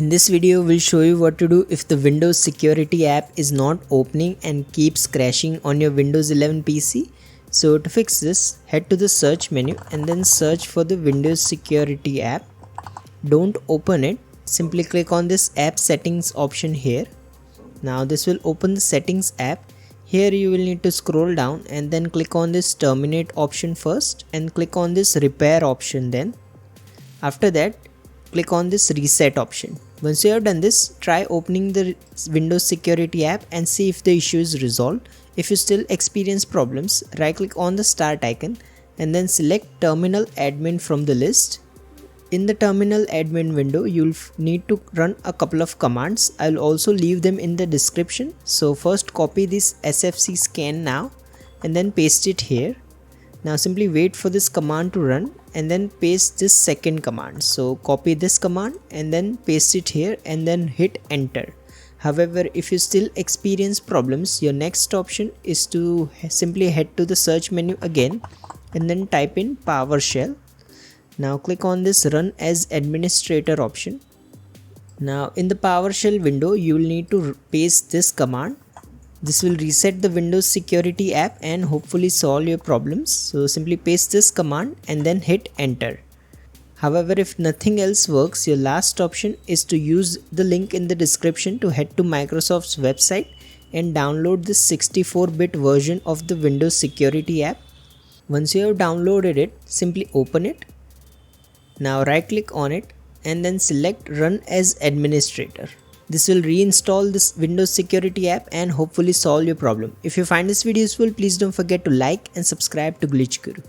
In this video, we'll show you what to do if the Windows Security app is not opening and keeps crashing on your Windows 11 PC. So to fix this, head to the search menu and then search for the Windows Security app. Don't open it, simply click on this app settings option here. Now this will open the settings app. Here you will need to scroll down and then click on this terminate option first and click on this repair option then. After that, click on this reset option. Once you have done this, try opening the Windows Security app and see if the issue is resolved. If you still experience problems, right click on the start icon and then select Terminal Admin from the list. In the Terminal Admin window, you'll need to run a couple of commands. I'll also leave them in the description. So first copy this sfc scannow and then paste it here. Now simply wait for this command to run and then paste this second command. So copy this command and then paste it here and then hit enter. However, if you still experience problems, your next option is to simply head to the search menu again and then type in PowerShell. Now click on this run as administrator option. Now in the PowerShell window, you will need to paste this command. This will reset the Windows Security app and hopefully solve your problems. So simply paste this command and then hit enter. However, if nothing else works, your last option is to use the link in the description to head to Microsoft's website and download this 64-bit version of the Windows Security app. Once you have downloaded it, simply open it. Now right click on it and then select run as administrator. This will reinstall this Windows Security app and hopefully solve your problem. If you find this video useful, please don't forget to like and subscribe to Glitch Guru.